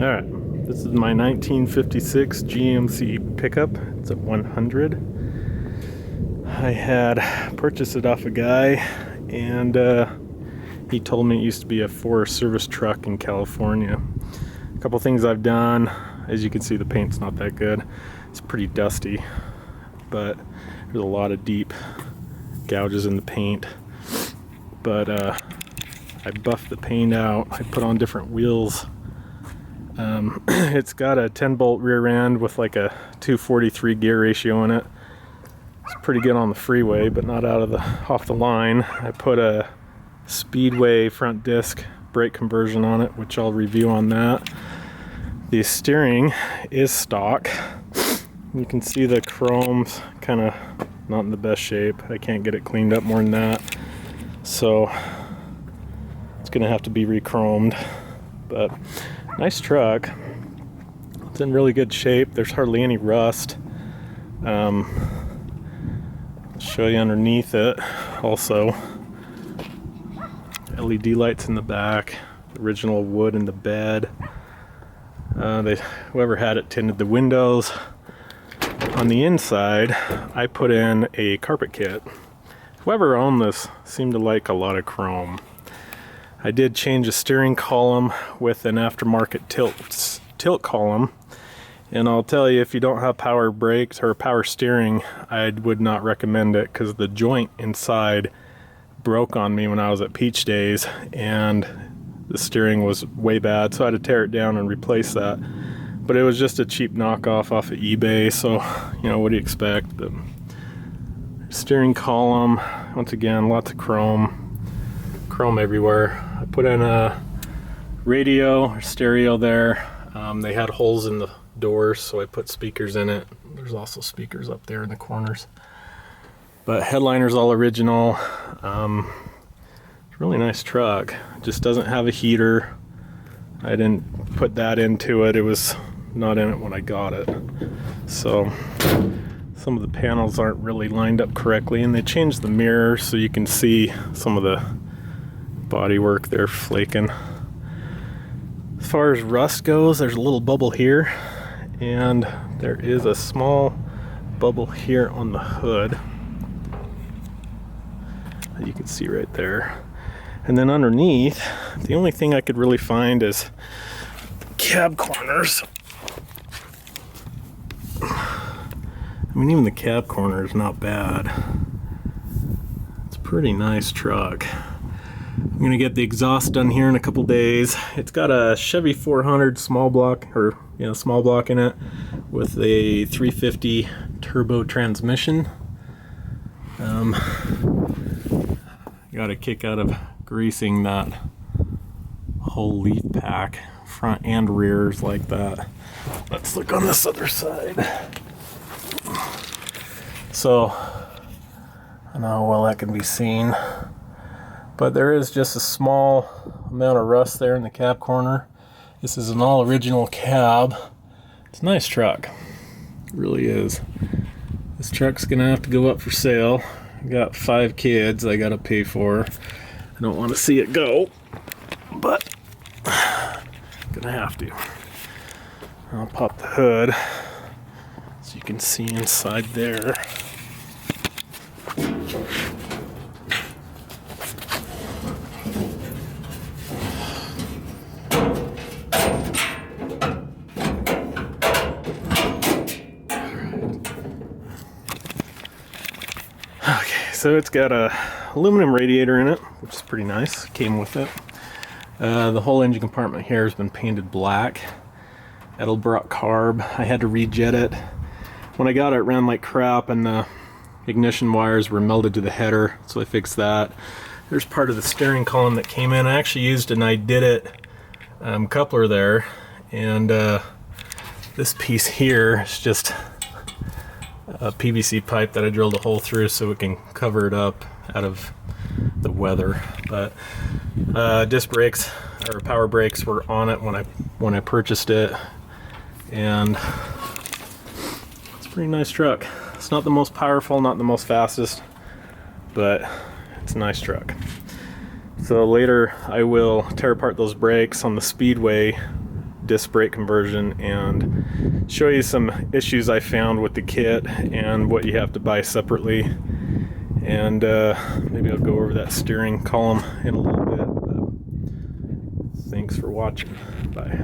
Alright, this is my 1956 GMC pickup. It's a 100. I had purchased it off a guy, and he told me it used to be a Forest Service truck in California. A couple things I've done. As you can see, the paint's not that good. It's pretty dusty, but there's a lot of deep gouges in the paint. But I buffed the paint out. I put on different wheels. It's got a 10-bolt rear end with like a 243 gear ratio in it. It's pretty good on the freeway, but not off the line. I put a speedway front disc brake conversion on it, which I'll review on that. The steering is stock. You can see the chrome's kind of not in the best shape. I can't get it cleaned up more than that, so it's gonna have to be re-chromed. But nice truck. It's in really good shape. There's hardly any rust. I'll show you underneath it. Also, LED lights in the back, original wood in the bed. Whoever had it tinted the windows. On the inside, I put in a carpet kit. Whoever owned this seemed to like a lot of chrome. I did change a steering column with an aftermarket tilt column, and I'll tell you, if you don't have power brakes or power steering, I would not recommend it, because the joint inside broke on me when I was at Peach Days, and the steering was way bad, so I had to tear it down and replace that. But it was just a cheap knockoff off of eBay, so you know, what do you expect? The steering column, once again, lots of chrome everywhere. I put in a radio or stereo there. They had holes in the doors, so I put speakers in it. There's also speakers up there in the corners. But headliner's all original. It's a really nice truck. Just doesn't have a heater. I didn't put that into it. It was not in it when I got it. So some of the panels aren't really lined up correctly, and they changed the mirror so you can see some of the bodywork there flaking. As far as rust goes, there's a little bubble here, and there is a small bubble here on the hood that you can see right there. And then underneath, the only thing I could really find is the cab corners. I mean, even the cab corner is not bad. It's a pretty nice truck. I'm gonna get the exhaust done here in a couple days. It's got a Chevy 400 small block in it with a 350 turbo transmission. Got a kick out of greasing that whole leaf pack, front and rears like that. Let's look on this other side. So I don't know how well that can be seen, but there is just a small amount of rust there in the cab corner. This is an all original cab. It's a nice truck, it really is. This truck's gonna have to go up for sale. I got 5 kids I gotta pay for. I don't want to see it go, but gonna have to. I'll pop the hood so you can see inside there. Okay, so it's got a aluminum radiator in it, which is pretty nice. Came with it. The whole engine compartment here has been painted black. Edelbrock carb. I had to rejet it. When I got it, it ran like crap, and the ignition wires were melted to the header, so I fixed that. There's part of the steering column that came in. I actually used an I Did It coupler there, and this piece here is just a PVC pipe that I drilled a hole through so it can cover it up out of the weather. But disc brakes or power brakes were on it when I purchased it, and it's a pretty nice truck. It's not the most powerful, not the most fastest, but it's a nice truck. So later I will tear apart those brakes on the speedway disc brake conversion and show you some issues I found with the kit and what you have to buy separately. And maybe I'll go over that steering column in a little bit. But thanks for watching. Bye.